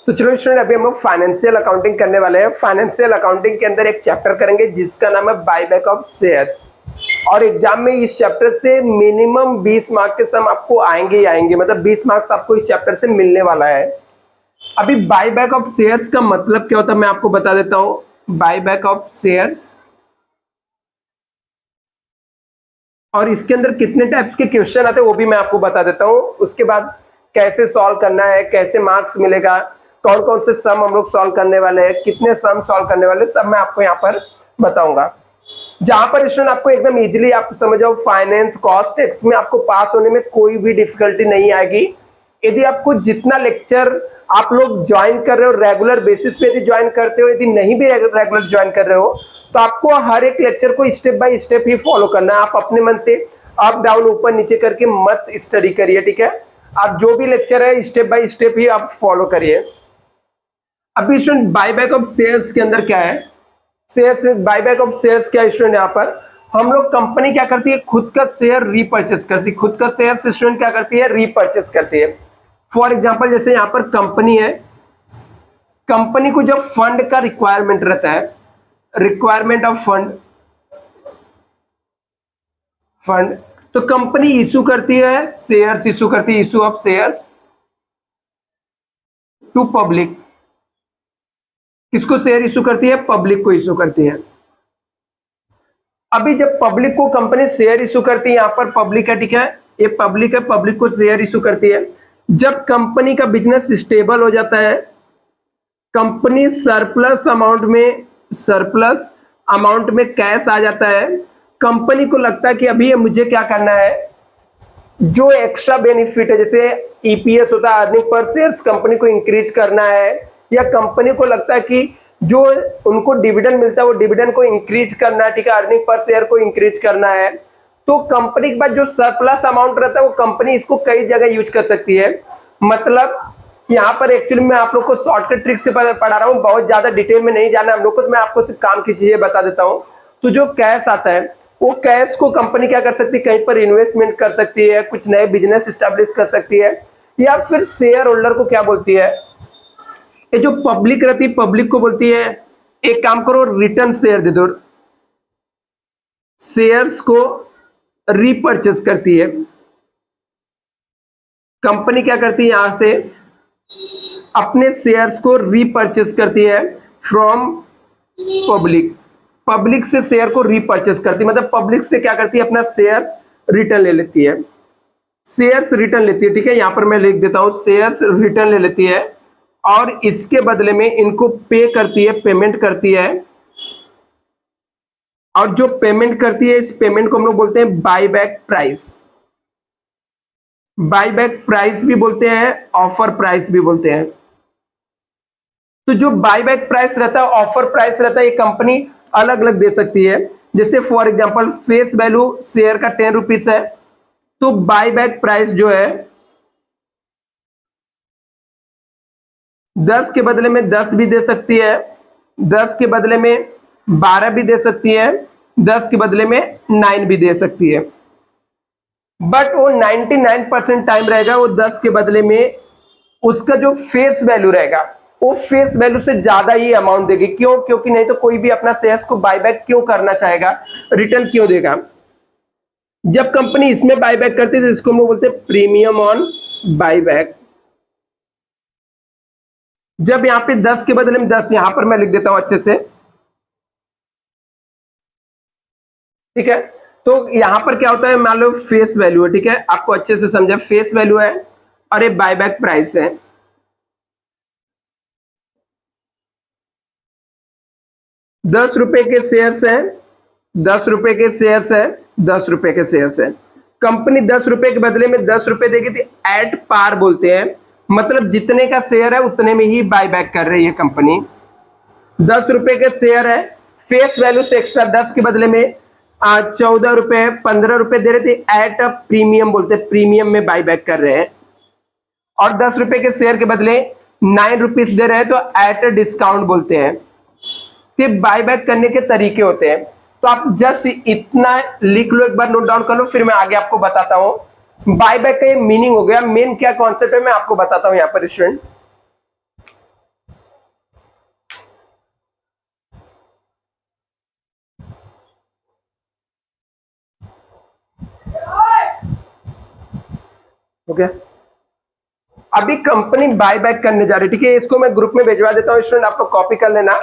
तो चलो स्टूडेंट, अभी हम लोग फाइनेंशियल अकाउंटिंग करने वाले हैं। फाइनेंशियल अकाउंटिंग के अंदर एक चैप्टर करेंगे जिसका नाम है बायबैक ऑफ शेयर्स। और एग्जाम में इस चैप्टर से मिनिमम 20 मार्क के सम आपको आएंगे ही आएंगे, मतलब 20 मार्क्स आपको इस चैप्टर से मिलने वाला है। अभी बायबैक ऑफ शेयर्स का मतलब क्या होता है मैं आपको बता देता हूं। बायबैक ऑफ शेयर्स और इसके अंदर कितने टाइप्स के क्वेश्चन आते हैं वो भी मैं आपको बता देता हूं। उसके बाद कैसे सॉल्व करना है, कैसे मार्क्स मिलेगा, कौन कौन से सम हम लोग सॉल्व करने वाले हैं, कितने सम सॉल्व करने वाले, सब मैं आपको यहाँ पर बताऊंगा। जहां पर स्टूडेंट आपको एकदम इजीली आप समझ जाओ, फाइनेंस कॉस्ट टैक्स में आपको पास होने में कोई भी डिफिकल्टी नहीं आएगी। यदि आपको जितना लेक्चर आप लोग ज्वाइन कर रहे हो रेगुलर बेसिस पे, यदि ज्वाइन करते हो, यदि नहीं भी रेगुलर ज्वाइन कर रहे हो, तो आपको हर एक लेक्चर को step by step he follow करना है। आप अपने मन से अप डाउन ऊपर नीचे करके मत स्टडी करिए, ठीक है। आप जो भी लेक्चर है स्टेप बाय स्टेप ही आप फॉलो करिए। अभी स्टूडेंट बायबैक ऑफ शेयर्स के अंदर क्या है, शेयर्स बायबैक ऑफ शेयर्स क्या है स्टूडेंट, यहाँ पर हम लोग कंपनी क्या करती है, खुद का शेयर रीपर्चेस करती है। खुद का शेयर से स्टूडेंट क्या करती है, रीपर्चेस करती है। फॉर एग्जांपल जैसे यहाँ पर कंपनी है, कंपनी को जब फंड का रिक्वायरमेंट रहता है, रिक्वायरमेंट ऑफ फंड, तो कंपनी इशू करती है शेयर्स, इशू करती है, issue of shares to public. किसको शेयर इशू करती है, पब्लिक को इशू करती है। अभी जब पब्लिक को कंपनी शेयर इशू करती है, यहां पर पब्लिक है, ठीक है, ये पब्लिक है, पब्लिक को शेयर इशू करती है। जब कंपनी का बिजनेस स्टेबल हो जाता है, कंपनी सरप्लस अमाउंट में कैश आ जाता है, कंपनी को लगता है कि अभी मुझे क्या करना है, जो एक्स्ट्रा बेनिफिट है, जैसे ईपीएस होता है, अर्निंग पर शेयर्स, कंपनी को इंक्रीज करना है, या कंपनी को लगता है कि जो उनको डिविडेंड मिलता है वो डिविडेंड को इंक्रीज करना है, ठीक है, अर्निंग पर शेयर को इंक्रीज करना है, तो कंपनी के पास जो सरप्लस अमाउंट रहता है वो कंपनी इसको कई जगह यूज कर सकती है। मतलब यहाँ पर एक्चुअली मैं आप लोग को शॉर्टकट ट्रिक से पढ़ा रहा हूँ, बहुत ज्यादा डिटेल में नहीं जाना हम लोग को, तो मैं आपको सिर्फ काम की चीजें बता देता हूँ। तो जो कैश आता है वो कैश को कंपनी क्या कर सकती है, कहीं पर इन्वेस्टमेंट कर सकती है, कुछ नए बिजनेस स्टैब्लिश कर सकती है, या फिर शेयर होल्डर को क्या बोलती है, ये जो पब्लिक रहती है पब्लिक को बोलती है, एक काम करो रिटर्न शेयर दे दो, शेयर्स को रीपर्चेस करती है। कंपनी क्या करती है, यहां से अपने शेयर्स को रीपर्चेस करती है फ्रॉम पब्लिक, पब्लिक से शेयर को रीपर्चेस करती है, मतलब पब्लिक से क्या करती है, अपना शेयर्स रिटर्न ले लेती है, शेयर्स रिटर्न लेती है, ठीक है। यहां पर मैं लिख देता हूं, शेयर्स रिटर्न ले लेती है, और इसके बदले में इनको पे करती है, पेमेंट करती है, और जो पेमेंट करती है इस पेमेंट को हम लोग बोलते हैं बायबैक प्राइस। बायबैक प्राइस भी बोलते हैं, ऑफर प्राइस भी बोलते हैं। तो जो बायबैक प्राइस रहता है, ऑफर प्राइस रहता है, ये कंपनी अलग अलग दे सकती है। जैसे for example face value share का 10 रुपीज है, तो बायबैक प्राइस जो है 10 के बदले में 10 भी दे सकती है, 10 के बदले में 12 भी दे सकती है, 10 के बदले में 9 भी दे सकती है। बट वो 99% टाइम रहेगा वो 10 के बदले में उसका जो फेस वैल्यू रहेगा वो फेस वैल्यू से ज्यादा ही अमाउंट देगी। क्यों? क्योंकि नहीं तो कोई भी अपना शेयर्स को बायबैक क्यों करना चाहेगा, रिटर्न क्यों देगा। जब कंपनी इसमें बायबैक करती है तो इसको हम लोग बोलते हैं प्रीमियम ऑन बायबैक। जब यहां पे 10 के बदले में 10, यहां पर मैं लिख देता हूं अच्छे से, ठीक है। तो यहां पर क्या होता है, मान लो फेस वैल्यू है, ठीक है, आपको अच्छे से समझा, फेस वैल्यू है और ये बायबैक प्राइस है। ₹10 के शेयर्स हैं, ₹10 के शेयर्स है, ₹10 के शेयर्स है। कंपनी ₹10 के बदले में ₹10 देगी थी, एट पार बोलते हैं, मतलब जितने का शेयर है उतने में ही बायबैक कर रही है कंपनी। ₹10 के शेयर है, फेस वैल्यू से एक्स्ट्रा 10 के बदले में ₹14 ₹15 दे रहे थे, एट अ प्रीमियम बोलते हैं, प्रीमियम में बायबैक कर रहे हैं। और ₹10 के शेयर के बदले ₹9 दे रहे हैं, तो एट अ डिस्काउंट बोलते हैं। कि बायबैक करने के तरीके होते हैं, तो आप जस्ट इतना लिख लो, एक बार नोट डाउन कर लो, फिर मैं आगे आपको बताता हूं। बायबैक का ये मीनिंग हो गया, मेन क्या कॉन्सेप्ट है मैं आपको बताता हूं यहाँ पर स्टूडेंट। ओके, अभी कंपनी बाय बैक करने जा रही है, ठीक है। इसको मैं ग्रुप में भेजवा देता हूँ, स्टूडेंट आप लोग कॉपी कर लेना।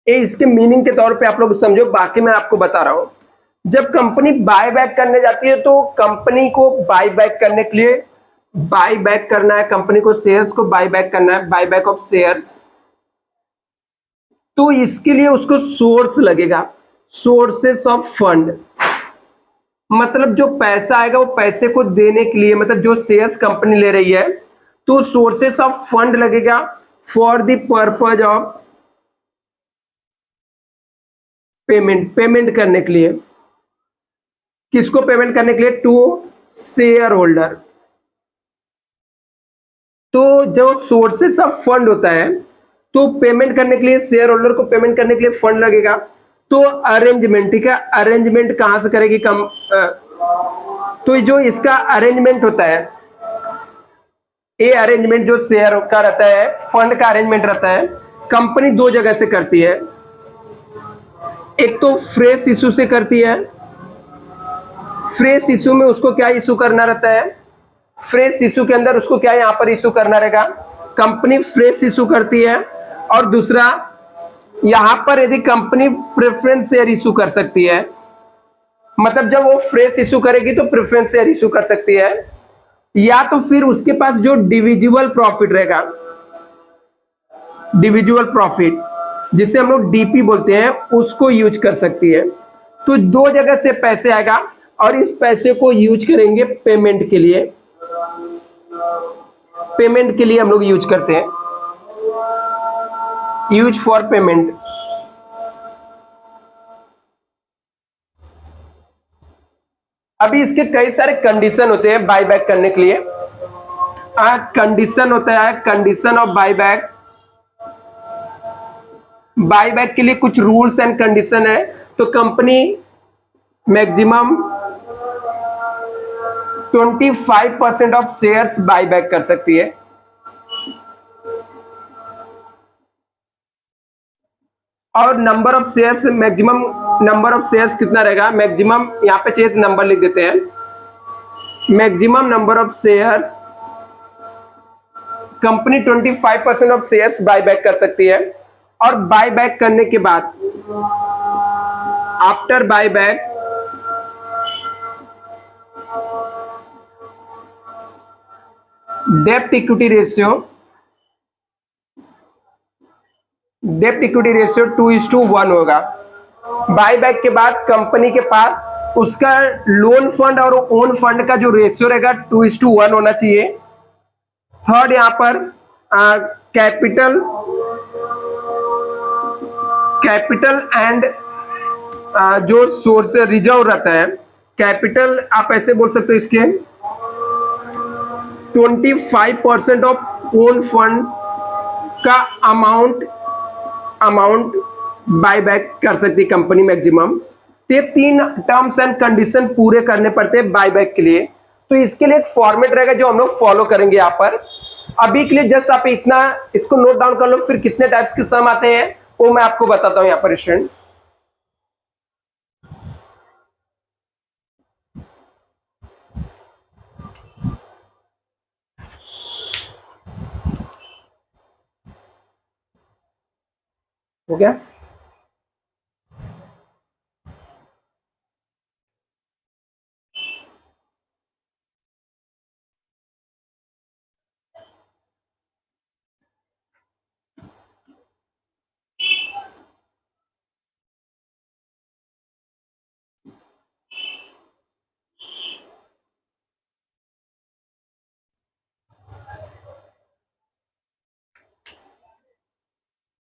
ये इसके मीनिंग के तौर पे आप लोग समझो, बाकी मैं आपको बता रहा हूं। जब कंपनी बाय बैक करने जाती है तो कंपनी को बाय बैक करने के लिए बाय बैक करना है, कंपनी को शेयर्स को बाय बैक करना है, बाय बैक ऑफ शेयर्स। तो इसके लिए उसको सोर्स लगेगा, सोर्सेस ऑफ फंड। मतलब जो पैसा आएगा वो पैसे को देने के लिए, मतलब जो शेयर्स कंपनी ले रही है, तो सोर्सेस ऑफ फंड लगेगा for the purpose of payment, payment करने के लिए। किसको पेमेंट करने के लिए? To share holder. तो जो सोर्सेस ऑफ फंड होता है, तो पेमेंट करने के लिए शेयर होल्डर को पेमेंट करने के लिए फंड लगेगा। तो अरेंजमेंट, ठीक है, अरेंजमेंट कहां से करेगी तो जो इसका अरेंजमेंट होता है, ये अरेंजमेंट जो शेयर का रहता है, फंड का अरेंजमेंट रहता है, कंपनी दो जगह से करती है। एक तो फ्रेश इशू से करती है। फ्रेश इशू में उसको क्या इशू करना रहता है? फ्रेश इशू के अंदर उसको क्या यहां पर इशू करना रहेगा? कंपनी फ्रेश इशू करती है। और दूसरा, यहां पर यदि कंपनी प्रेफरेंस शेयर इशू कर सकती है, मतलब जब वो फ्रेश इशू करेगी तो प्रेफरेंस शेयर इशू कर सकती है, या तो फिर उसके पास जो डिविजिबल प्रॉफिट रहेगा, डिविजिबल प्रॉफिट जिसे हम लोग डीपी बोलते हैं, उसको यूज कर सकती है। तो दो जगह से पैसे आएगा और इस पैसे को यूज करेंगे पेमेंट के लिए। पेमेंट के लिए हम लोग यूज करते हैं, यूज फॉर पेमेंट। अभी इसके कई सारे कंडीशन होते हैं बाय बैक करने के लिए। कंडीशन होता है, condition of buy back. Buy back के लिए कुछ रूल्स एंड कंडीशन है। तो company maximum 25% of shares buy back कर सकती है। और number of shares, maximum number of shares कितना रहेगा? मैक्सिमम यहां पे चाहिए नंबर लिख देते हैं। Maximum number of shares, company 25% of shares buy back कर सकती है। और बाय बैक करने के बाद, आफ्टर बाय बैक, डेब्ट इक्विटी रेशियो, डेब्ट इक्विटी रेशियो 2:1 होगा। बाय बैक के बाद कंपनी के पास उसका लोन फंड और ओन फंड का जो रेशियो रहेगा 2:1 होना चाहिए। थर्ड, यहां पर कैपिटल, कैपिटल एंड जो सोर्स रिजर्व रहता है, कैपिटल आप ऐसे बोल सकते हो, इसके 25% ऑफ ओन फंड का अमाउंट बाय बैक कर सकती है कंपनी मैक्सिमम। तो ये 3 टर्म्स एंड कंडीशन पूरे करने पड़ते हैं बाय बैक के लिए। तो इसके लिए एक फॉर्मेट रहेगा जो हम लोग फॉलो करेंगे यहाँ पर। अभी के लिए जस्ट आप इतना इसको नोट डाउन कर लो, फिर कितने टाइप्स के सम आते हैं वो मैं आपको बताता हूं यहाँ पर स्टूडेंट। हो गया?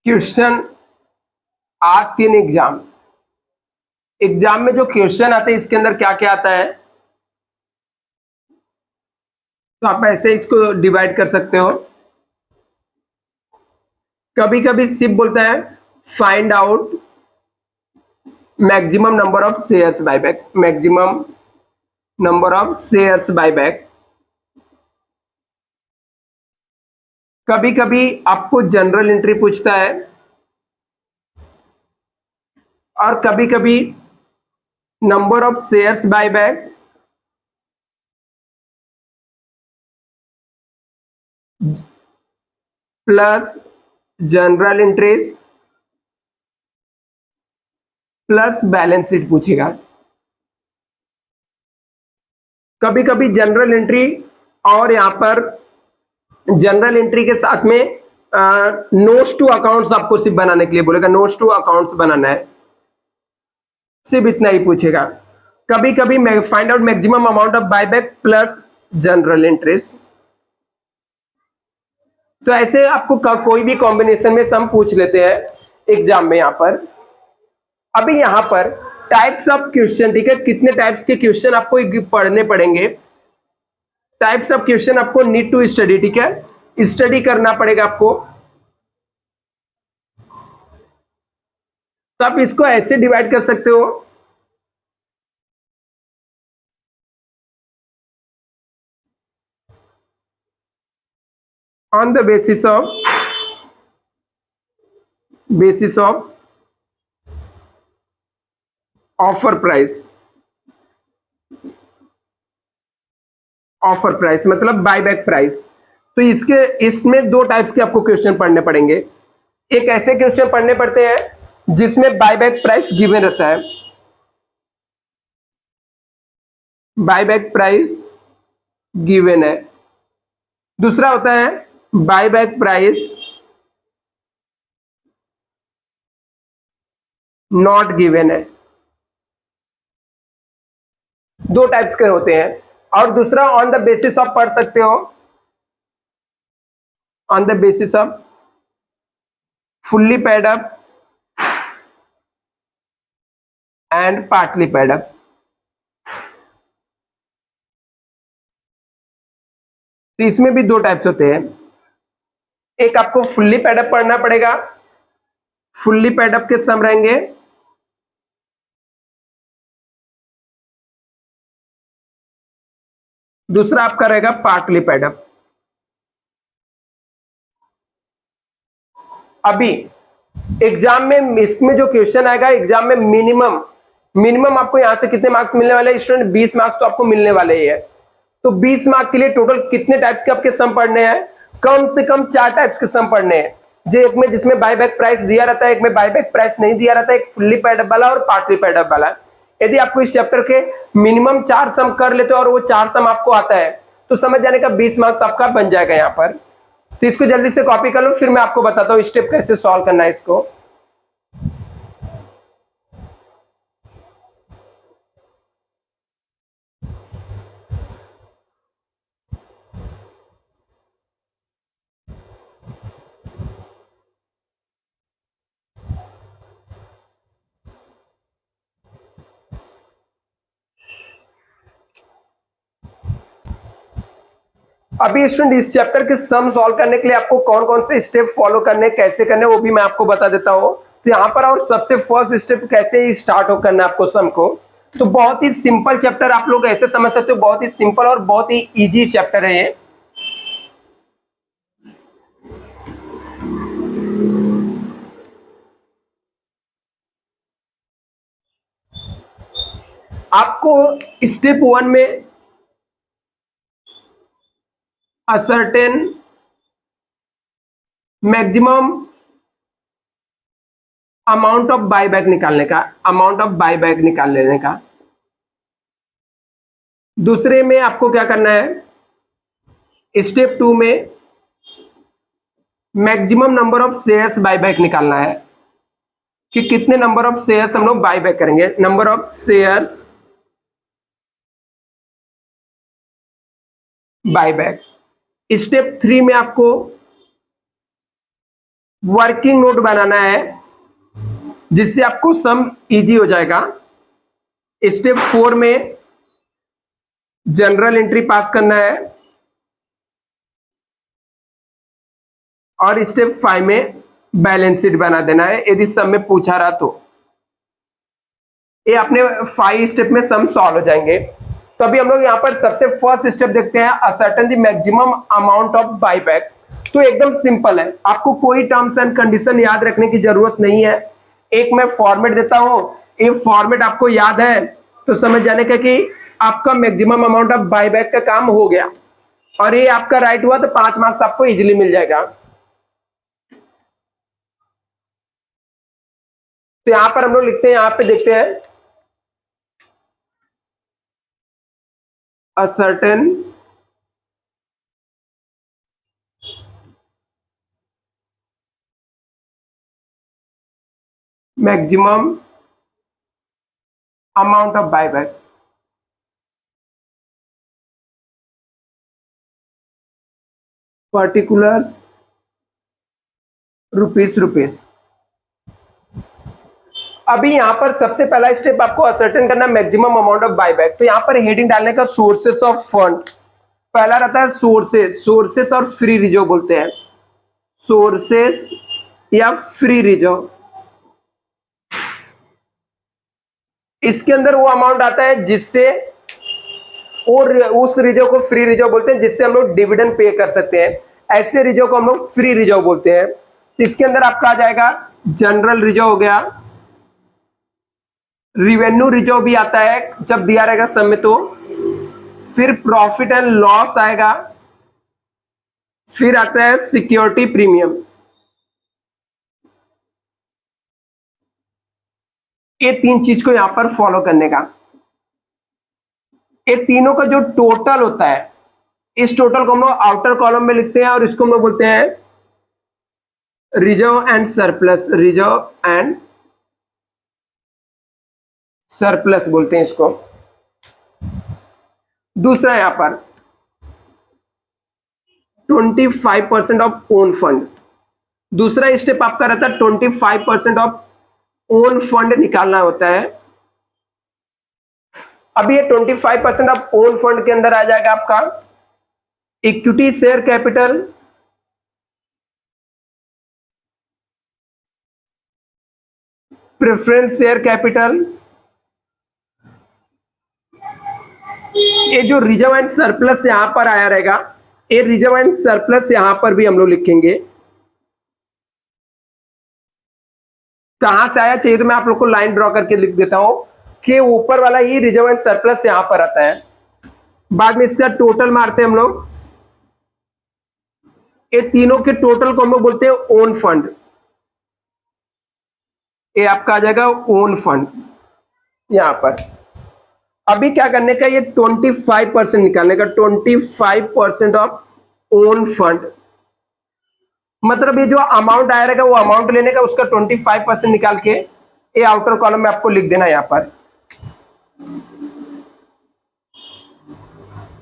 Question ask in exam, exam में जो क्वेश्चन आते हैं इसके अंदर क्या क्या आता है, तो आप ऐसे इसको डिवाइड कर सकते हो। कभी कभी सिर्फ बोलता है find out maximum number of shares buy back, maximum number of shares buy back. कभी कभी आपको जनरल एंट्री पूछता है, और कभी कभी number of shares buy back, plus general interest plus balance sheet पूछेगा। कभी कभी जनरल एंट्री और यहां पर जनरल एंट्री के साथ में नोट्स टू अकाउंट्स आपको सिर्फ बनाने के लिए बोलेगा, नोट्स टू अकाउंट्स बनाना है, सिर्फ इतना ही पूछेगा। कभी कभी find out maximum amount of buyback plus general interest. तो ऐसे आपको कोई भी कॉम्बिनेशन में सम पूछ लेते हैं एग्जाम में यहां पर। अभी यहां पर टाइप्स ऑफ क्वेश्चन, ठीक है, कितने टाइप्स के क्वेश्चन आपको पढ़ने पड़ेंगे, टाइप्स ऑफ क्वेश्चन आपको नीड टू स्टडी, ठीक है, स्टडी करना पड़ेगा आपको। तो आप इसको ऐसे डिवाइड कर सकते हो, on the basis of offer price. Offer price मतलब बायबैक प्राइस। तो इसमें दो टाइप्स के आपको क्वेश्चन पढ़ने पड़ेंगे। एक ऐसे क्वेश्चन पढ़ने पड़ते हैं जिसमें बायबैक प्राइस गिवन रहता है, बायबैक प्राइस गिवन है। दूसरा होता है बायबैक प्राइस नॉट गिवन है। दो टाइप्स के होते हैं। और दूसरा ऑन द बेसिस ऑफ पढ़ सकते हो, on the basis off fully paid up and partly paid up. तो इसमें भी दो टाइप्स होते हैं। एक आपको फुल्ली पेड अप पढ़ना पड़ेगा, फुल्ली पेड अप के सम रहेंगे, दूसरा आपका रहेगा पार्टली पेड अप। अभी एग्जाम में इसमें जो क्वेश्चन आएगा, एग्जाम में मिनिमम आपको यहां से कितने मार्क्स मिलने वाले हैं स्टूडेंट, 20 मार्क्स तो आपको मिलने वाले ही है। तो 20 मार्क्स के लिए टोटल कितने टाइप्स के आपके सम पढ़ने हैं, कम से कम 4 टाइप्स के सम पढ़ने हैं। जो एक में जिसमें बायबैक प्राइस दिया रहता है, एक में बायबैक प्राइस नहीं दिया रहता है, एक फुल्ली पेड अप वाला और पार्टली पेड अप वाला। यदि आपको इस चैप्टर के मिनिमम 4 सम कर लेते हो और वो 4 सम आपको आता है तो समझ जाने का 20 मार्क्स आपका बन जाएगा यहाँ पर। तो इसको जल्दी से कॉपी कर लो, फिर मैं आपको बताता हूँ स्टेप कैसे सॉल्व करना है इसको। अभी स्टूडेंट इस चैप्टर के सम सॉल्व करने के लिए आपको कौन कौन से स्टेप फॉलो करने, कैसे करने, वो भी मैं आपको बता देता हूं। तो यहाँ पर और सबसे फर्स्ट स्टेप कैसे स्टार्ट हो करना आपको सम को, तो बहुत ही सिंपल चैप्टर, आप लोग ऐसे समझ सकते हो, बहुत ही सिंपल और बहुत ही इजी चैप्टर है ये। आपको स्टेप 1 में ascertain maximum amount of buyback निकालने का, अमाउंट ऑफ बायबैक निकाल लेने का। दूसरे में आपको क्या करना है, स्टेप 2 में maximum number of shares buyback निकालना है कि कितने नंबर ऑफ शेयर्स हम लोग बायबैक करेंगे, number of shares buyback. Step 3 में आपको वर्किंग नोट बनाना है जिससे आपको सम इजी हो जाएगा। स्टेप 4 में जनरल एंट्री पास करना है और स्टेप 5 में बैलेंस शीट बना देना है यदि सम में पूछा रहा तो। ये अपने 5 स्टेप में सम सॉल्व हो जाएंगे। तो अभी हम लोग यहाँ पर सबसे फर्स्ट स्टेप देखते हैं, ascertain the maximum amount of buyback. तो एकदम सिंपल है, आपको कोई टर्म्स एंड कंडीशन याद रखने की जरूरत नहीं है। एक मैं फॉर्मेट देता हूं, ये फॉर्मेट आपको याद है तो समझ जाने का कि आपका मैक्सिमम अमाउंट ऑफ बायबैक का काम हो गया। और ये आपका राइट हुआ तो 5 मार्क्स आपको इजीली मिल जाएगा। तो यहां पर हम लोग लिखते हैं, यहां पे देखते हैं a certain maximum amount of buyback particulars rupees. अभी यहां पर सबसे पहला स्टेप आपको असर्टेन करना मैक्सिमम अमाउंट ऑफ बायबैक। तो यहां पर हेडिंग डालने का सोर्सेस ऑफ फंड, पहला रहता है सोर्सेस और फ्री रिजर्व बोलते हैं, सोर्सेस या फ्री रिजर्व। इसके अंदर वो अमाउंट आता है जिससे, और उस रिजर्व को फ्री रिजर्व बोलते हैं जिससे हम लोग डिविडेंड पे कर सकते हैं, ऐसे रिजर्व को हम लोग फ्री रिजर्व बोलते हैं। इसके अंदर आपका आ जाएगा जनरल रिजर्व हो गया, रिवेन्यू रिजर्व भी आता है जब दिया रहेगा सब में, तो फिर प्रॉफिट एंड लॉस आएगा, फिर आता है सिक्योरिटी प्रीमियम। ये 3 चीज को यहां पर फॉलो करने का, ये तीनों का जो टोटल होता है, इस टोटल को हम लोग आउटर कॉलम में लिखते हैं और इसको हम लोग बोलते हैं reserve and surplus, reserve and surplus बोलते हैं इसको। दूसरा यहां पर 25% ऑफ ओन फंड, दूसरा स्टेप आपका रहता है 25% ऑफ ओन फंड निकालना होता है। अभी ये 25% ऑफ ओन फंड के अंदर आ जाएगा आपका equity share capital, preference share capital, ये जो रिजर्व एंड सरप्लस यहां पर आया रहेगा, ये रिजर्व एंड सरप्लस यहां पर भी हम लोग लिखेंगे। कहां से आया चाहिए तो मैं आप लोग को लाइन ड्रॉ करके लिख देता हूं कि ऊपर वाला ही रिजर्व एंड सरप्लस यहां पर आता है, बाद में इसका टोटल मारते हैं हम लोग। ये तीनों के टोटल को हम लोग बोलते हैं ओन फंड, ये आपका आ जाएगा ओन फंड यहां पर। अभी क्या करने का, ये 25% निकालने का, 25% ऑफ ओन फंड, मतलब ये जो अमाउंट आया रहेगा वो अमाउंट लेने का, उसका 25% निकाल के ये आउटर कॉलम में आपको लिख देना यहां पर।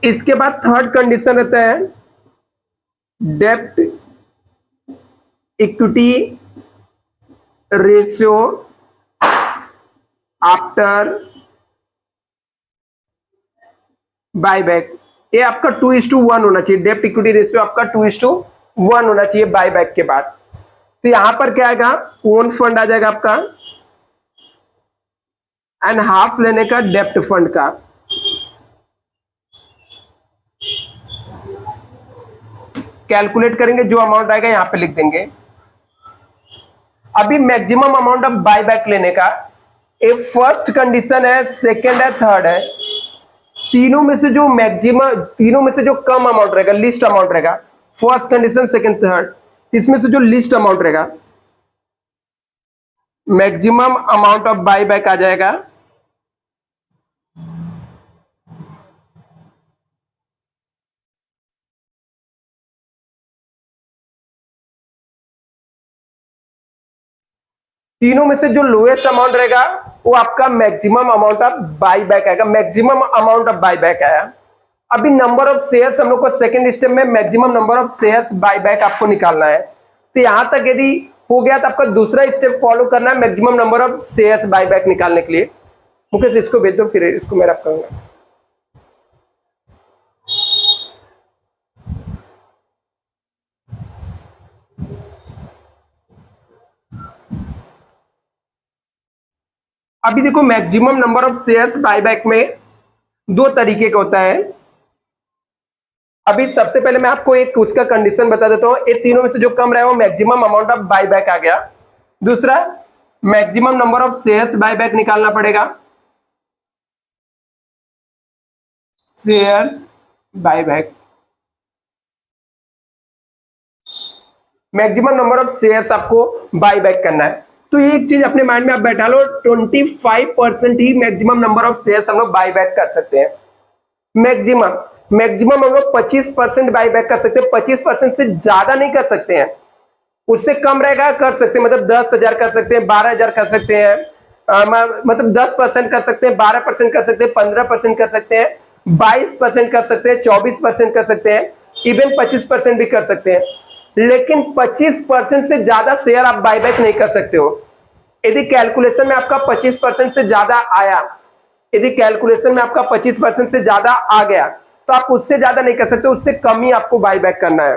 इसके बाद थर्ड कंडीशन रहता है डेब्ट इक्विटी रेशियो आफ्टर बायबैक। ये आपका 2:1 होना चाहिए, डेब्ट इक्विटी रेशियो आपका 2:1 होना चाहिए बायबैक के बाद। तो यहां पर क्या आएगा, ओन फंड आ जाएगा आपका एंड हाफ लेने का डेब्ट फंड का। कैलकुलेट करेंगे, जो अमाउंट आएगा यहां पे लिख देंगे। अभी मैक्सिमम अमाउंट ऑफ बायबैक लेने का, ये फर्स्ट कंडीशन है, सेकंड है, थर्ड है। तीनों में से जो मैक्सिमम, तीनों में से जो कम अमाउंट रहेगा, लिस्ट अमाउंट रहेगा, फर्स्ट कंडीशन, सेकंड, थर्ड, इसमें से जो लिस्ट अमाउंट रहेगा मैक्सिमम अमाउंट ऑफ बायबैक आ जाएगा। तीनों में से जो लोएस्ट अमाउंट रहेगा वो आपका मैक्सिमम अमाउंट ऑफ बायबैक आएगा, मैक्सिमम अमाउंट ऑफ बायबैक आया। अभी नंबर ऑफ शेयर्स हम लोग को सेकंड स्टेप में maximum number of shares buyback आपको निकालना है। तो यहां तक यदि हो गया तो आपका दूसरा स्टेप फॉलो करना है maximum number of shares buyback निकालने के लिए। मुकेश इसको भेज दो, फिर इसको मैं रैप करूंगा। अभी देखो maximum number of shares buyback में 2 तरीके का होता है। अभी सबसे पहले मैं आपको एक उसका कंडीशन बता देता हूं, ये तीनों में से जो कम रहा है वो मैक्सिमम अमाउंट ऑफ बायबैक आ गया। दूसरा, maximum number of shares buyback निकालना पड़ेगा, shares buyback. Maximum number of shares आपको बाय बैक करना है। तो ये एक चीज अपने माइंड में आप बैठा लो, 25% ही मैक्सिमम नंबर ऑफ शेयर्स हम लोग बाय बैक कर सकते हैं। मैक्सिमम हम लोग 25% बाय बैक कर सकते हैं, 25% से ज्यादा नहीं कर सकते हैं। उससे कम रहेगा कर सकते हैं, मतलब 10,000 कर सकते हैं, 12,000 कर सकते हैं, मतलब 10% कर सकते हैं, 12% कर सकते हैं, 15% कर सकते हैं, 22% कर सकते हैं, 24% कर सकते हैं, इवन 25% भी कर सकते हैं। लेकिन 25% से ज्यादा शेयर आप बायबैक नहीं कर सकते हो। यदि कैलकुलेशन में आपका 25% से ज्यादा आया, यदि कैलकुलेशन में आपका 25% से ज्यादा आ गया, तो आप उससे ज्यादा नहीं कर सकते, उससे कम ही आपको बायबैक करना है।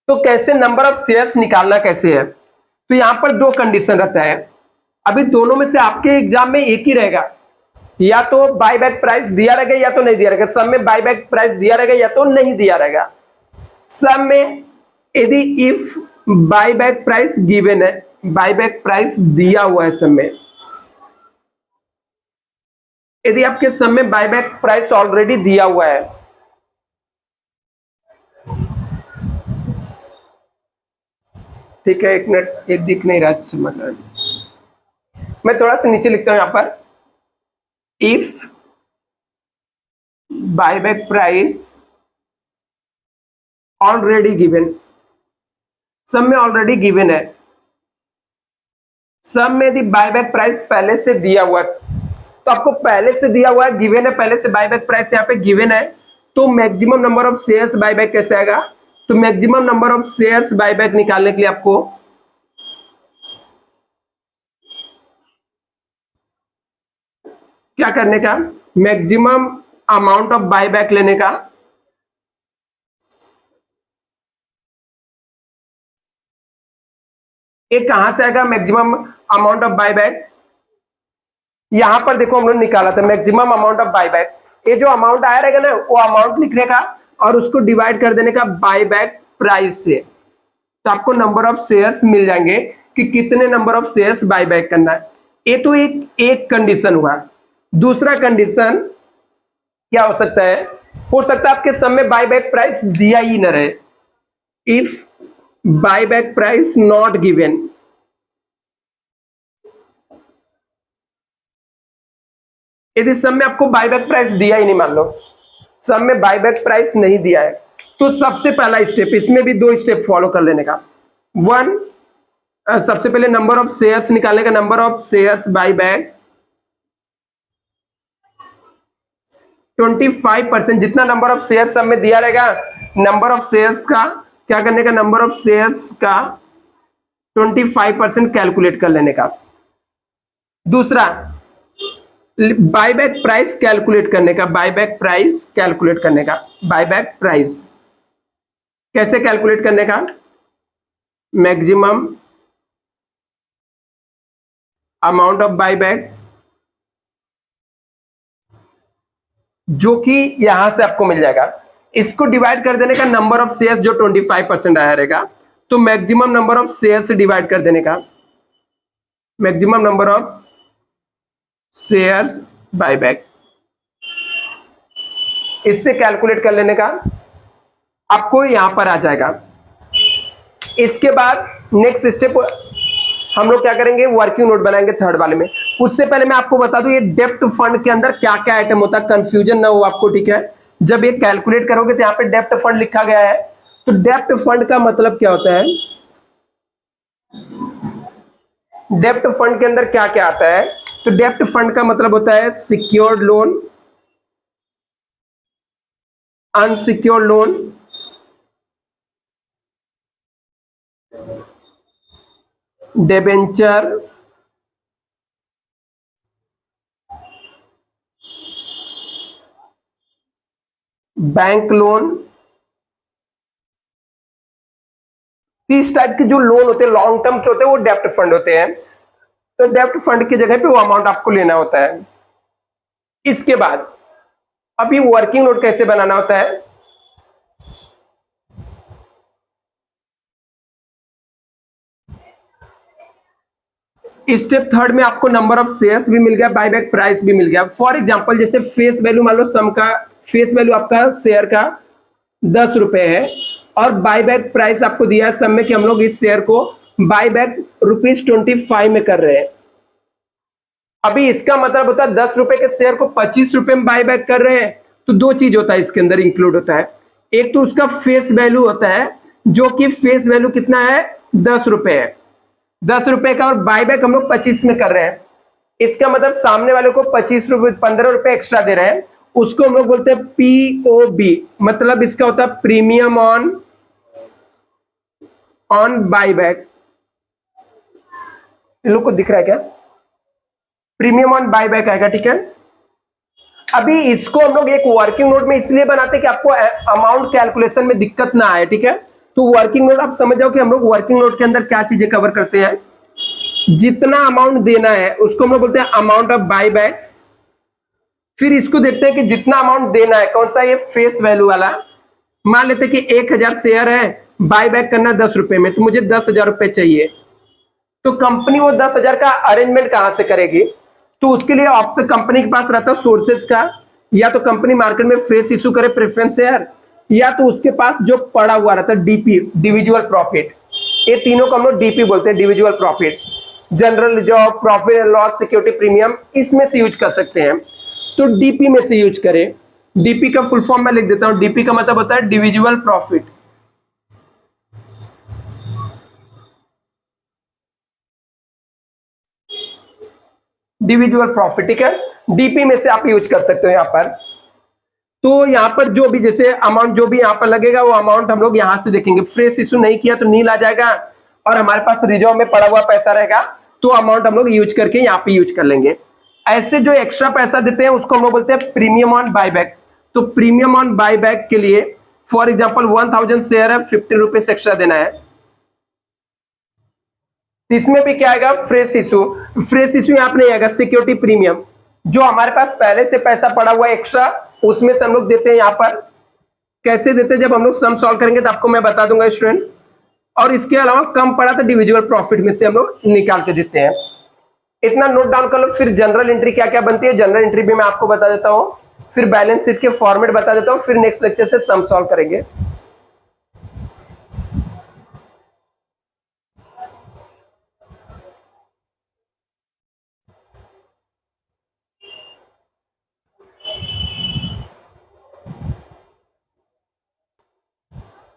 तो कैसे नंबर ऑफ शेयर्स निकालना कैसे है? तो यहां पर दो कंडीशन रहता है। अभी दोनों में से आपके एग्जाम में एक ही रहेगा, या तो बायबैक प्राइस दिया रहेगा या तो नहीं दिया रहेगा। सब में बायबैक प्राइस दिया रहेगा या तो नहीं दिया रहेगा। सब में यदि इफ बायबैक प्राइस गिवन है, बायबैक प्राइस दिया हुआ है सब में, यदि आपके सब में बायबैक प्राइस ऑलरेडी दिया हुआ है, ठीक है, एक मिनट, एक दिख नहीं रहा मतलब, मैं थोड़ा सा नीचे लिखता हूं यहां पर, if buyback price already given, सब में ऑलरेडी गिवन है, सब में यदि बायबैक प्राइस पहले से दिया हुआ है, तो आपको पहले से दिया हुआ है, गिवन है, पहले से बायबैक प्राइस यहाँ पे गिवन है, तो maximum number of shares buyback कैसे आएगा? तो maximum number of shares buyback निकालने के लिए आपको क्या करने का? मैक्सिमम अमाउंट ऑफ बायबैक लेने का, ये कहां से आएगा मैक्सिमम अमाउंट ऑफ बायबैक? यहां पर देखो हम लोग निकाला था मैक्सिमम अमाउंट ऑफ बायबैक। ये जो अमाउंट आया रहेगा ना, वो अमाउंट लिखने का और उसको डिवाइड कर देने का बायबैक प्राइस से, तो आपको नंबर ऑफ शेयर्स मिल जाएंगे कि कितने नंबर ऑफ शेयर्स बायबैक करना है। ये तो एक कंडीशन हुआ। दूसरा कंडीशन क्या हो सकता है? हो सकता है आपके सब में बायबैक प्राइस दिया ही न रहे, if buyback price not given, यदि सब में आपको बायबैक प्राइस दिया ही नहीं, मान लो सब में बायबैक प्राइस नहीं दिया है, तो सबसे पहला स्टेप, इसमें भी दो स्टेप फॉलो कर लेने का। वन, सबसे पहले नंबर ऑफ शेयर्स निकालने का, नंबर ऑफ शेयर्स बायबैक 25%, जितना नंबर ऑफ शेयर्स सब में दिया रहेगा, नंबर ऑफ शेयर्स का क्या करने का? नंबर ऑफ शेयर्स का 25% कैलकुलेट कर लेने का। दूसरा, बायबैक प्राइस कैलकुलेट करने का, बायबैक प्राइस कैलकुलेट करने का। बायबैक प्राइस कैसे कैलकुलेट करने का? मैक्सिमम अमाउंट ऑफ बायबैक, जो कि यहां से आपको मिल जाएगा, इसको डिवाइड कर देने का नंबर ऑफ शेयर्स जो 25% आया रहेगा, तो मैक्सिमम नंबर ऑफ शेयर्स से डिवाइड कर देने का, maximum number of shares buyback, इससे कैलकुलेट कर लेने का, आपको यहां पर आ जाएगा। इसके बाद नेक्स्ट स्टेप हम लोग क्या करेंगे? वर्किंग नोट बनाएंगे थर्ड वाले में। उससे पहले मैं आपको बता दूं ये डेप्ट फंड के अंदर क्या क्या आइटम होता है, कंफ्यूजन ना हो आपको, ठीक है? जब ये कैलकुलेट करोगे तो यहाँ पे डेप्ट फंड लिखा गया है, तो डेप्ट फंड का मतलब क्या होता है? डेप्ट फंड के अंदर क्या क्या आता है? तो डेप्ट फंड का मतलब होता है secured loan, unsecured loan, debenture, bank loan. इस टाइप के जो लोन होते हैं लॉन्ग टर्म के होते हैं, वो डेप्ट फंड होते हैं। तो डेप्ट फंड की जगह पे वो अमाउंट आपको लेना होता है। इसके बाद अब ये वर्किंग नोट कैसे बनाना होता है? स्टेप थर्ड में आपको नंबर ऑफ शेयर्स भी मिल गया, बायबैक प्राइस भी मिल गया। फॉर एग्जांपल जैसे फेस वैल्यू, मान लो सम का फेस वैल्यू आपका शेयर का 10 रुपए है, और बाय बैक प्राइस आपको दिया है सब में कि हम लोग इस शेयर को बाय बैक ₹25 में कर रहे हैं। अभी इसका मतलब होता है 10 रुपए के शेयर को 25 रुपए में बाय बैक कर रहे हैं, तो दो चीज होता है इसके अंदर इंक्लूड होता है। एक तो उसका फेस वैल्यू होता है, जो कि फेस वैल्यू कितना है 10 रुपए है, 10 रुपए का, और बाय बैक हम लोग 25 में कर रहे हैं। इसका मतलब सामने वाले को 25 रुपए 15 रुपए एक्स्ट्रा दे रहे हैं, उसको हम लोग बोलते हैं POB, मतलब इसका होता है प्रीमियम ऑन बाय बैक। इन लोग को दिख रहा है क्या? प्रीमियम ऑन बाय बैक आएगा, ठीक है। अभी इसको हम लोग एक वर्किंग नोट में इसलिए बनाते हैं कि आपको अमाउंट कैलकुलेशन में दिक्कत ना आए, ठीक है। तो वर्किंग नोट आप समझ जाओ कि हम लोग वर्किंग नोट के अंदर क्या चीजें कवर करते हैं। जितना अमाउंट देना है उसको हम लोग बोलते हैं अमाउंट ऑफ बाय बैक। फिर इसको देखते हैं कि जितना अमाउंट देना है कौन सा, ये फेस वैल्यू वाला। मान लेते हैं कि 1000 शेयर है, बाय बैक करना 10 रुपए में, तो मुझे 10,000 रुपए चाहिए। तो कंपनी वो 10,000 का अरेंजमेंट कहां से करेगी? तो उसके लिए ऑप्शन कंपनी के पास रहता है सोर्सेज का, या तो कंपनी मार्केट में फ्रेश इशू करे प्रेफरेंस शेयर, या तो उसके पास जो पड़ा हुआ रहता है डीपी, डिविजुअल प्रॉफिट। ये तीनों को हम लोग डीपी बोलते हैं, डिविजुअल प्रॉफिट, जनरल जो profit and loss security premium, इसमें से यूज कर सकते हैं। तो डीपी में से यूज करें। डीपी का फुल फॉर्म मैं लिख देता हूं। डीपी का मतलब होता है डिविजुअल प्रॉफिट। डिविजुअल प्रॉफिट, ठीक है। डीपी में से आप यूज कर सकते हो यहां पर। तो यहां पर जो भी जैसे अमाउंट जो भी यहां पर लगेगा वो अमाउंट हम लोग यहां से देखेंगे। फ्रेश इशू नहीं किया तो नील आ जाएगा, और हमारे पास रिजर्व में पड़ा हुआ पैसा रहेगा तो अमाउंट हम लोग यूज करके यहाँ पे यूज कर लेंगे। ऐसे जो एक्स्ट्रा पैसा देते हैं उसको हम लोग बोलते हैं प्रीमियम ऑन बाय बैक। तो प्रीमियम ऑन बाय बैक के लिए फॉर एग्जांपल 1000 शेयर है, 50 रुपीज एक्स्ट्रा देना है। इसमें भी क्या आएगा? Fresh issue. फ्रेश इशू यहाँ पे नहीं आएगा, सिक्योरिटी प्रीमियम जो हमारे पास पहले से पैसा पड़ा हुआ है एक्स्ट्रा, उसमें से हम लोग देते हैं यहाँ पर। कैसे देते हैं जब हम लोग सम सॉल्व करेंगे तो आपको मैं बता दूंगा स्टूडेंट। और इसके अलावा कम पड़ा तो डिविजुअल प्रॉफिट में से हम लोग निकाल के देते हैं। इतना नोट डाउन कर लो। फिर जनरल एंट्री क्या क्या बनती है, जनरल एंट्री भी मैं आपको बता देता हूं, फिर बैलेंस शीट के फॉर्मेट बता देता हूं, फिर नेक्स्ट लेक्चर से सम सॉल्व करेंगे।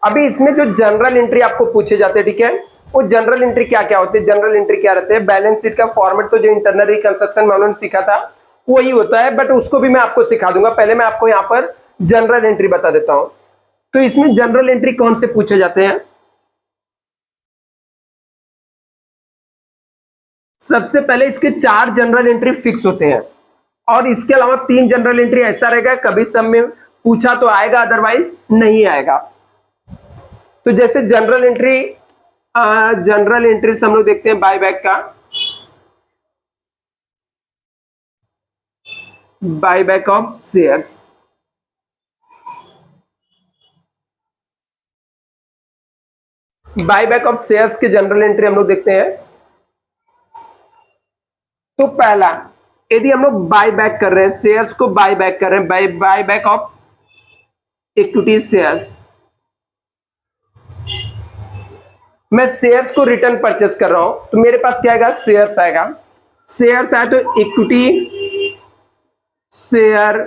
अभी इसमें जो जनरल एंट्री आपको पूछे जाते हैं, ठीक है, वो जनरल एंट्री क्या क्या होते हैं? जनरल एंट्री क्या रहते हैं? बैलेंस शीट का फॉर्मेट तो जो इंटरनल रिकंस्ट्रक्शन में उन्होंने सीखा था वही होता है, बट उसको भी मैं आपको सिखा दूंगा। पहले मैं आपको यहाँ पर जनरल एंट्री बता देता हूं। तो इसमें जनरल एंट्री कौन से पूछे जाते हैं? सबसे पहले इसके 4 जनरल एंट्री फिक्स होते हैं, और इसके अलावा 3 जनरल एंट्री ऐसा रहेगा कभी सब में पूछा तो आएगा, अदरवाइज नहीं आएगा। तो जैसे जनरल एंट्री से हम लोग देखते हैं बाय बैक का। Buy back of shares, buy back of shares के जनरल एंट्री हम लोग देखते हैं। तो पहला, यदि हम लोग बाय बैक कर रहे हैं, शेयर्स को बाय बैक कर रहे हैं, buy back of equity shares, मैं शेयर्स को रिटर्न परचेस कर रहा हूं तो मेरे पास क्या आएगा? शेयर्स आएगा। शेयर्स आए तो equity share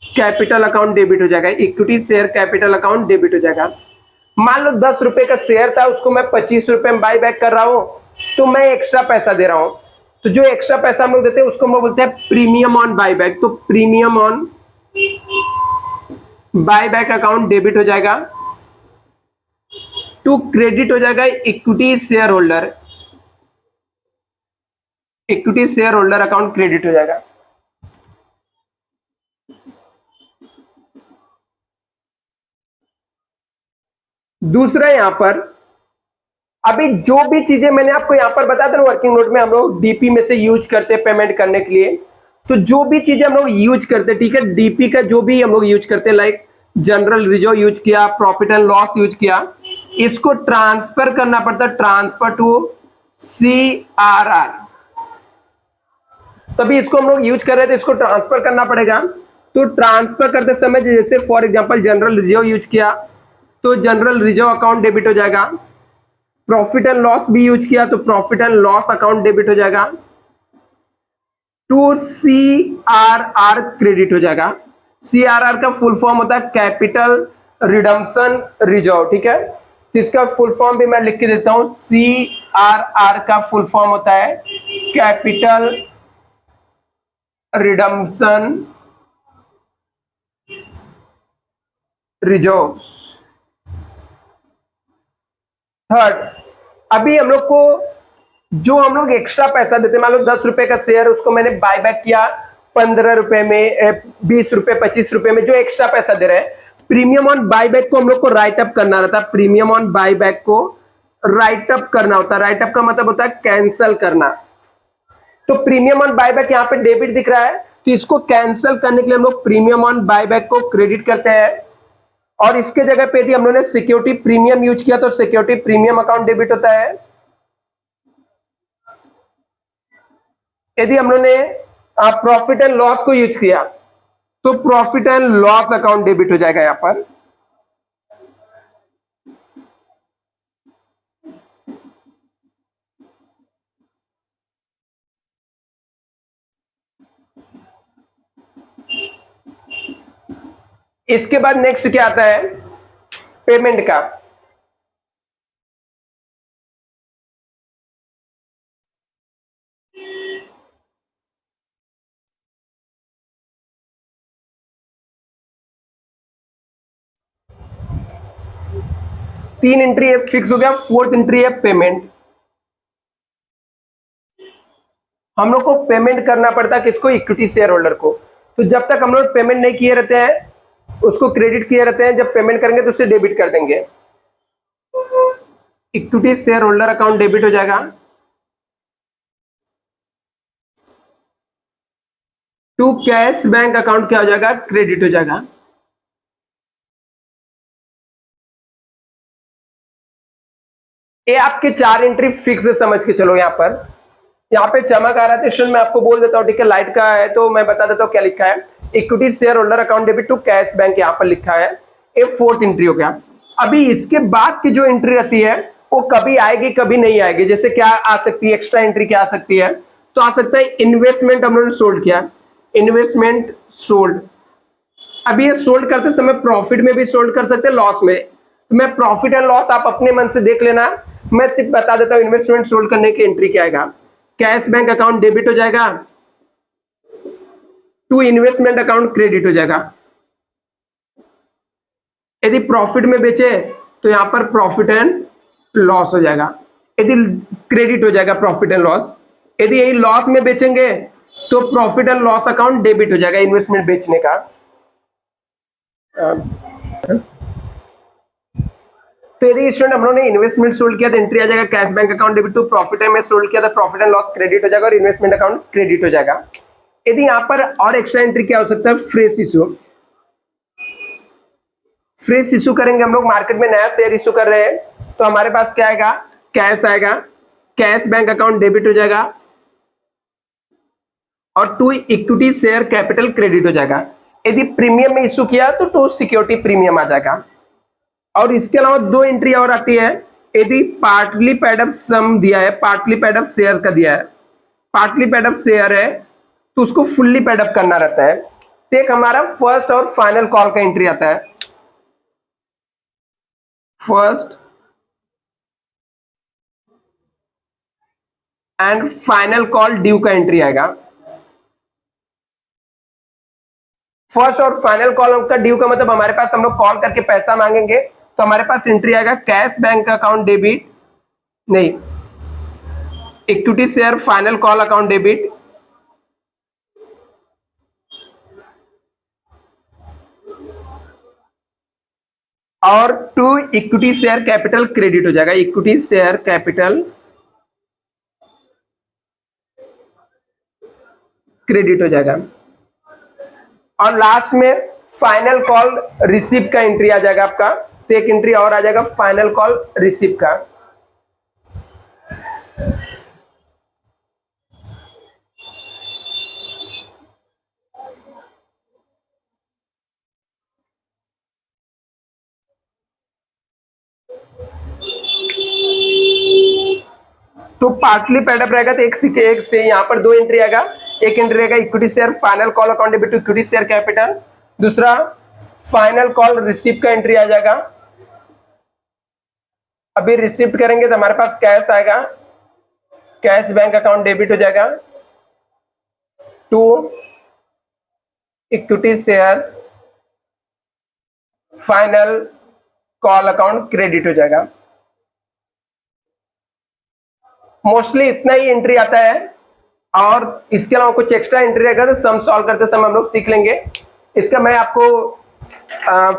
capital account debit हो जाएगा। Equity share capital account debit हो जाएगा। मान लो 10 रुपए का शेयर था, उसको मैं 25 रुपए में बाय बैक कर रहा हूं, तो मैं एक्स्ट्रा पैसा दे रहा हूं। तो जो एक्स्ट्रा पैसा हम लोग देते हैं उसको हम लोग बोलते हैं प्रीमियम ऑन बाय बैक। तो premium on buy bank account debit हो जाएगा टू क्रेडिट हो जाएगा equity share holder. Equity share holder account credit हो जाएगा। दूसरा यहां पर अभी जो भी चीजें मैंने आपको यहां पर बताया था वर्किंग नोट में हम लोग डीपी में से यूज करते हैं पेमेंट करने के लिए। तो जो भी चीजें हम लोग यूज करते हैं, ठीक है, डीपी का जो भी हम लोग यूज करते हैं, लाइक जनरल रिजर्व यूज किया, प्रॉफिट एंड लॉस यूज किया, इसको ट्रांसफर करना पड़ता है, ट्रांसफर टू CRR। तभी इसको हम लोग यूज कर रहे थे, इसको ट्रांसफर करना पड़ेगा। तो ट्रांसफर करते समय जैसे for example general reserve use किया, तो जनरल रिजर्व अकाउंट डेबिट हो जाएगा। प्रॉफिट एंड लॉस भी यूज किया तो profit and loss account debit हो जाएगा। टू CRR क्रेडिट हो जाएगा। CRR का फुल फॉर्म होता है कैपिटल रिडम्पशन रिजर्व, ठीक है। तो इसका फुल फॉर्म भी मैं लिख के देता हूं। CRR का फुल फॉर्म होता है कैपिटल रिडम्पशन रिजर्व। थर्ड, अभी हम लोग को जो हम लोग एक्स्ट्रा पैसा देते हैं, मान लो 10 रुपए का शेयर, उसको मैंने बाय बैक किया 15 रुपए में, 20 रुपए 25 रुपए में, जो एक्स्ट्रा पैसा दे रहे हैं, प्रीमियम ऑन बायबैक को हम लोग को राइट अप करना रहता है। प्रीमियम ऑन बायबैक को राइट अप करना होता है। राइट अप का मतलब होता है कैंसल करना। तो प्रीमियम ऑन बायबैक यहाँ पे डेबिट दिख रहा है, तो इसको कैंसिल करने के लिए हम लोग प्रीमियम ऑन बायबैक को क्रेडिट करते हैं। और इसके जगह पे यदि हम लोगों ने सिक्योरिटी प्रीमियम यूज किया तो सिक्योरिटी प्रीमियम अकाउंट डेबिट होता है। यदि हम लोगों ने प्रॉफिट एंड लॉस को यूज किया तो profit and loss account debit हो जाएगा यहां पर। इसके बाद नेक्स्ट क्या आता है, पेमेंट का। तीन एंट्री है, फिक्स हो गया। फोर्थ एंट्री है पेमेंट। हम लोग को पेमेंट करना पड़ता है किसको, इक्विटी शेयर होल्डर को। तो जब तक हम लोग पेमेंट नहीं किए रहते हैं उसको क्रेडिट किए रहते हैं, जब पेमेंट करेंगे तो उसे डेबिट कर देंगे। Equity share holder account debit हो जाएगा। टू कैश बैंक अकाउंट क्या हो जाएगा, क्रेडिट हो जाएगा। ये आपके चार एंट्री फिक्स है, समझ के चलो। यहाँ पे चमक आ रहा है तो मैं आपको बोल देता हूँ, ठीक है। लाइट का है तो मैं बता देता हूँ क्या लिखा है। Equity share holder account debit to cash bank यहाँ पर लिखा है। ये फोर्थ एंट्री हो गया। अभी इसके बाद की जो एंट्री रहती है वो कभी आएगी कभी नहीं आएगी। जैसे क्या आ सकती है, एक्स्ट्रा एंट्री क्या आ सकती है, तो आ सकता है इन्वेस्टमेंट हम लोगों ने सोल्ड किया, इन्वेस्टमेंट सोल्ड। अभी ये सोल्ड करते समय प्रॉफिट में भी सोल्ड कर सकते हैं, लॉस में। तो मैं प्रॉफिट एंड लॉस आप अपने मन से देख लेना, मैं सिर्फ बता देता हूं इन्वेस्टमेंट सोल्ड करने की एंट्री क्या आएगा। कैश बैंक अकाउंट डेबिट हो जाएगा, टू इन्वेस्टमेंट अकाउंट क्रेडिट हो जाएगा। यदि प्रॉफिट में बेचे तो यहां पर प्रॉफिट एंड लॉस हो जाएगा, यदि क्रेडिट हो जाएगा प्रॉफिट एंड लॉस। यदि यही लॉस में बेचेंगे तो profit and loss account debit हो जाएगा इन्वेस्टमेंट बेचने का। तो यदि स्टूडेंट हम लोगों ने इन्वेस्टमेंट सोल्ड किया तो एंट्री आ जाएगा cash bank account debit to profit में सोल्ड किया तो प्रॉफिट एंड लॉस क्रेडिट हो जाएगा और इन्वेस्टमेंट अकाउंट क्रेडिट हो जाएगा। यदि यहां पर और एक्स्ट्रा एंट्री क्या हो सकता है, फ्रेश इशू। फ्रेश इशू करेंगे हम लोग, मार्केट में नया शेयर इशू कर रहे हैं तो हमारे पास क्या आएगा, कैश आएगा, कैश बैंक अकाउंट डेबिट हो जाएगा और to equity share capital credit हो जाएगा। यदि प्रीमियम में इशू किया तो टू सिक्योरिटी प्रीमियम आ जाएगा। और इसके अलावा दो एंट्री और आती है। यदि पार्टली पेड अप सम दिया है, पार्टली पेड अप शेयर का दिया है, पार्टली पेड अप शेयर है तो उसको फुल्ली पेड अप करना रहता है। तो एक हमारा फर्स्ट और फाइनल कॉल का एंट्री आता है, first and final call due का एंट्री आएगा। फर्स्ट और फाइनल कॉल का ड्यू का मतलब हमारे पास हम लोग कॉल करके पैसा मांगेंगे तो हमारे पास एंट्री आएगा कैश बैंक अकाउंट डेबिट, नहीं, equity share final call account debit और to equity share capital credit हो जाएगा। इक्विटी शेयर कैपिटल क्रेडिट हो जाएगा और लास्ट में फाइनल कॉल रिसीव का एंट्री आ जाएगा आपका। तो एक एंट्री और आ जाएगा फाइनल कॉल रिसीव का। तो पार्टली पेड अप रहेगा तो एक से यहाँ पर 2 एंट्री आएगा। एक एंट्री रहेगा equity share final call account debit to equity share capital, दूसरा फाइनल कॉल रिसिप्ट का एंट्री आ जाएगा। अभी रिसिप्ट करेंगे तो हमारे पास कैश आएगा, कैश बैंक अकाउंट डेबिट हो जाएगा to equity shares final call account credit हो जाएगा। मोस्टली इतना ही एंट्री आता है, और इसके अलावा कुछ एक्स्ट्रा एंट्री रहेगा तो सम सॉल्व करते समय हम लोग सीख लेंगे। इसका मैं आपको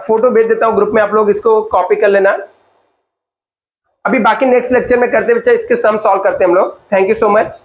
फोटो भेज देता हूं ग्रुप में, आप लोग इसको कॉपी कर लेना। अभी बाकी नेक्स्ट लेक्चर में करते बच्चा इसके सम सॉल्व करते हैं हम लोग। Thank you so much.